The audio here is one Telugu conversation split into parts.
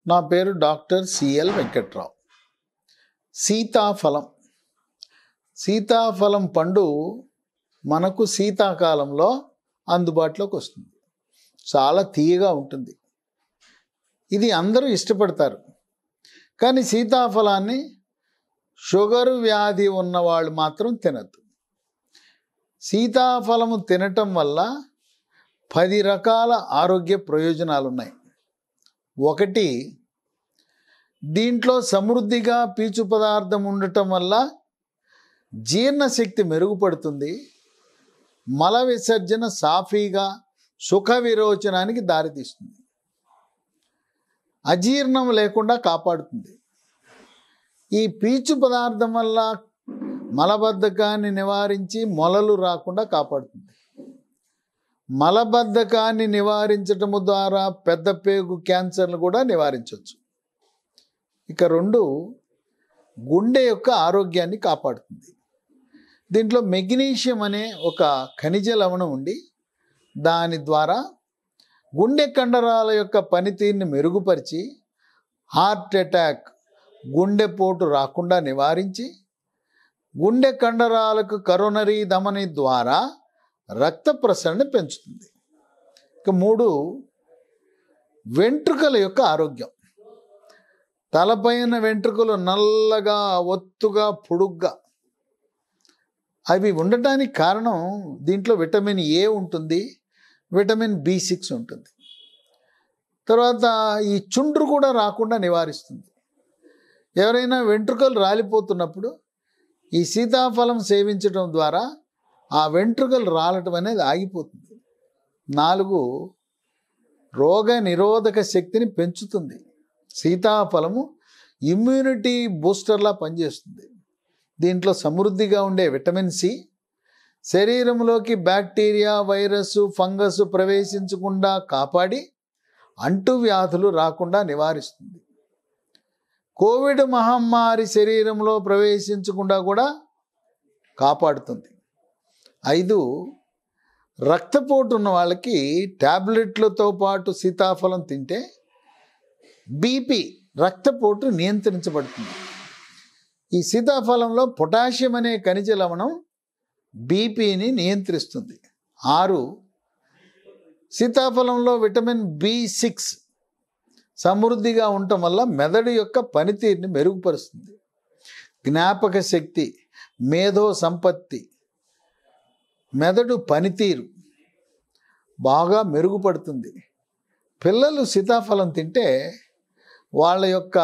నా పేరు డాక్టర్ సిఎల్ వెంకట్రావు. సీతాఫలం. సీతాఫలం పండు మనకు శీతాకాలంలో అందుబాటులోకి వస్తుంది. చాలా తీయగా ఉంటుంది. ఇది అందరూ ఇష్టపడతారు. కానీ సీతాఫలాన్ని షుగరు వ్యాధి ఉన్నవాళ్ళు మాత్రం తినద్దు. సీతాఫలము తినటం వల్ల 10 రకాల ఆరోగ్య ప్రయోజనాలు ఉన్నాయి. ఒకటి, దీంట్లో సమృద్ధిగా పీచు పదార్థం ఉండటం వల్ల జీర్ణశక్తి మెరుగుపడుతుంది. మల విసర్జన సాఫీగా సుఖ విరోచనానికి దారితీస్తుంది. అజీర్ణం లేకుండా కాపాడుతుంది. ఈ పీచు పదార్థం వల్ల మలబద్ధకాన్ని నివారించి మొలలు రాకుండా కాపాడుతుంది. మలబద్ధకాన్ని నివారించటము ద్వారా పెద్ద పేగు క్యాన్సర్లు కూడా నివారించవచ్చు. ఇక 2, గుండె యొక్క ఆరోగ్యాన్ని కాపాడుతుంది. దీంట్లో మెగ్నీషియం అనే ఒక ఖనిజ లవణం ఉండి దాని ద్వారా గుండె కండరాల యొక్క పనితీరుని మెరుగుపరిచి హార్ట్ అటాక్, గుండెపోటు రాకుండా నివారించి గుండె కండరాలకు కరోనరీ ధమని ద్వారా రక్త ప్రసరణ పెంచుతుంది. ఇక 3, వెంట్రుకల యొక్క ఆరోగ్యం. తలపైన వెంట్రుకలు నల్లగా, ఒత్తుగా, పొడుగ్గా అవి ఉండటానికి కారణం దీంట్లో విటమిన్ ఏ ఉంటుంది, విటమిన్ B6 ఉంటుంది. తర్వాత ఈ చుండ్రు కూడా రాకుండా నివారిస్తుంది. ఎవరైనా వెంట్రుకలు రాలిపోతున్నప్పుడు ఈ సీతాఫలం సేవించడం ద్వారా ఆ వెంట్రుకలు రాలటం అనేది ఆగిపోతుంది. 4, రోగ నిరోధక శక్తిని పెంచుతుంది. సీతాఫలము ఇమ్యూనిటీ బూస్టర్లా పనిచేస్తుంది. దీంట్లో సమృద్ధిగా ఉండే విటమిన్ సి శరీరంలోకి బ్యాక్టీరియా, వైరస్, ఫంగస్ ప్రవేశించకుండా కాపాడి అంటువ్యాధులు రాకుండా నివారిస్తుంది. కోవిడ్ మహమ్మారి శరీరంలో ప్రవేశించకుండా కూడా కాపాడుతుంది. 5, రక్తపోటు ఉన్న వాళ్ళకి ట్యాబ్లెట్లతో పాటు సీతాఫలం తింటే బీపీ, రక్తపోటు నియంత్రించబడుతుంది. ఈ సీతాఫలంలో పొటాషియం అనే ఖనిజ లవణం బీపీని నియంత్రిస్తుంది. 6, సీతాఫలంలో విటమిన్ B6 సమృద్ధిగా ఉండటం వల్ల మెదడు యొక్క పనితీరుని మెరుగుపరుస్తుంది. జ్ఞాపక శక్తి, మేధో సంపత్తి, మెదడు పనితీరు బాగా మెరుగుపడుతుంది. పిల్లలు సీతాఫలం తింటే వాళ్ళ యొక్క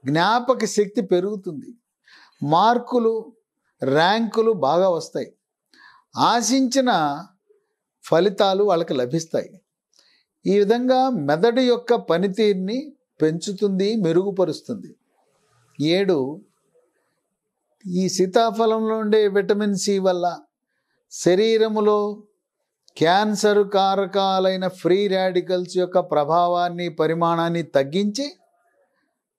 జ్ఞాపక శక్తి పెరుగుతుంది. మార్కులు, ర్యాంకులు బాగా వస్తాయి. ఆశించిన ఫలితాలు వాళ్ళకి లభిస్తాయి. ఈ విధంగా మెదడు యొక్క పనితీరుని పెంచుతుంది, మెరుగుపరుస్తుంది. 7, ఈ సీతాఫలంలో ఉండే విటమిన్ సి వల్ల శరీరములో క్యాన్సర్ కారకాలైన ఫ్రీ రాడికల్స్ యొక్క ప్రభావాన్ని, పరిమాణాన్ని తగ్గించి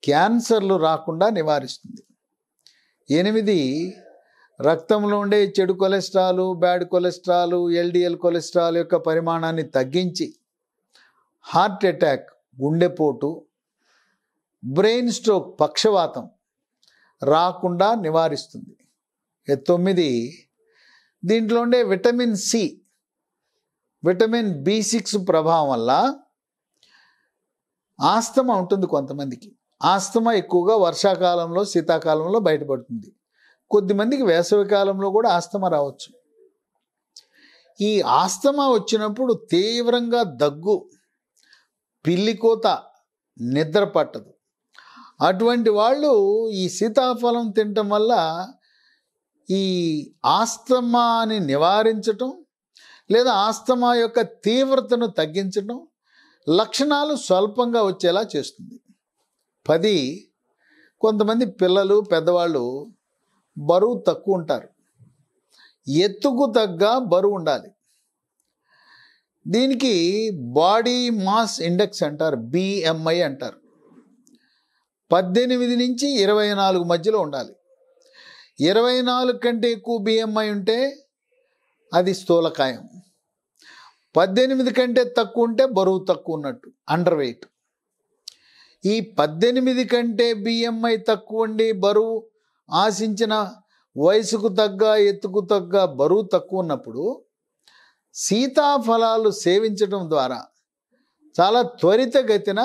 క్యాన్సర్లు రాకుండా నివారిస్తుంది. 8, రక్తంలో ఉండే చెడు cholesterol, bad cholesterol, LDL cholesterol యొక్క పరిమాణాన్ని తగ్గించి హార్ట్ అటాక్, గుండెపోటు, బ్రెయిన్ స్ట్రోక్, పక్షవాతం రాకుండా నివారిస్తుంది. 9, దీంట్లో ఉండే విటమిన్ సి, విటమిన్ B6 ప్రభావం వల్ల ఆస్తమా ఉంటుంది కొంతమందికి. ఆస్తమా ఎక్కువగా వర్షాకాలంలో, శీతాకాలంలో బయటపడుతుంది. కొద్దిమందికి వేసవికాలంలో కూడా ఆస్తమా రావచ్చు. ఈ ఆస్తమా వచ్చినప్పుడు తీవ్రంగా దగ్గు, పిల్లికోత, నిద్ర పట్టదు. అటువంటి వాళ్ళు ఈ సీతాఫలం తినటం వల్ల ఈ ఆస్తమాని నివారించటం లేదా ఆస్తమా యొక్క తీవ్రతను తగ్గించడం, లక్షణాలు స్వల్పంగా వచ్చేలా చేస్తుంది. 10, కొంతమంది పిల్లలు, పెద్దవాళ్ళు బరువు తక్కువ ఉంటారు. ఎత్తుకు తగ్గ బరువు ఉండాలి. దీనికి బాడీ మాస్ ఇండెక్స్ అంటారు, BMI అంటారు. 18 నుంచి 24 మధ్యలో ఉండాలి. 24 కంటే ఎక్కువ BMI ఉంటే అది స్థూలకాయం. 18 కంటే తక్కువ ఉంటే బరువు తక్కువ ఉన్నట్టు, అండర్ వెయిట్. ఈ 18 కంటే BMI తక్కువ ఉండి బరువు ఆశించిన వయసుకు తగ్గ ఎత్తుకు తగ్గ బరువు తక్కువ ఉన్నప్పుడు సీతాఫలాలు సేవించడం ద్వారా చాలా త్వరితగతిన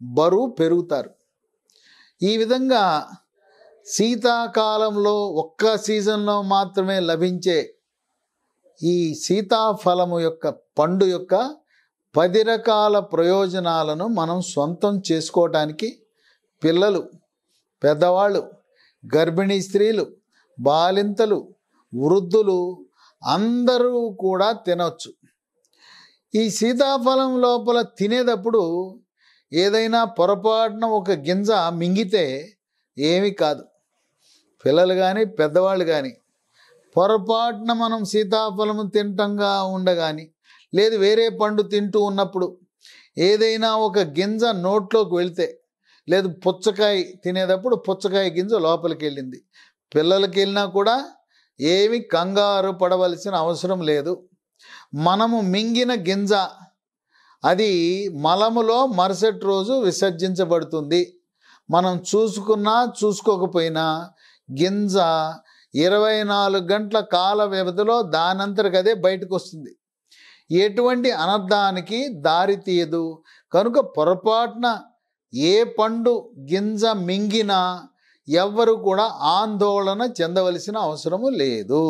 బరువు పెరుగుతారు. ఈ విధంగా శీతాకాలంలో ఒక్క సీజన్లో మాత్రమే లభించే ఈ సీతాఫలము యొక్క పండు యొక్క 10 రకాల ప్రయోజనాలను మనం సొంతం చేసుకోవటానికి పిల్లలు, పెద్దవాళ్ళు, గర్భిణీ స్త్రీలు, బాలింతలు, వృద్ధులు అందరూ కూడా తినవచ్చు. ఈ సీతాఫలం లోపల తినేటప్పుడు ఏదైనా పొరపాటున ఒక గింజ మింగితే ఏమీ కాదు. పిల్లలు కానీ పెద్దవాళ్ళు కానీ పొరపాటున మనం సీతాఫలము తింటంగా ఉండగాని లేదు వేరే పండు తింటూ ఉన్నప్పుడు ఏదైనా ఒక గింజ నోట్లోకి వెళ్తే, లేదు పుచ్చకాయ తినేటప్పుడు పుచ్చకాయ గింజ లోపలికి వెళ్ళింది, పిల్లలకి వెళ్ళినా కూడా ఏమి కంగారు పడవలసిన అవసరం లేదు. మనము మింగిన గింజ అది మలములో మరుసటి రోజు విసర్జించబడుతుంది. మనం చూసుకున్నా చూసుకోకపోయినా గింజ 24 గంటల కాల వ్యవధిలో దానంతరకు అదే బయటకు వస్తుంది. ఎటువంటి అనర్థానికి దారి తీయదు. కనుక పొరపాటున ఏ పండు గింజ మింగినా ఎవ్వరు కూడా ఆందోళన చెందవలసిన అవసరము లేదు.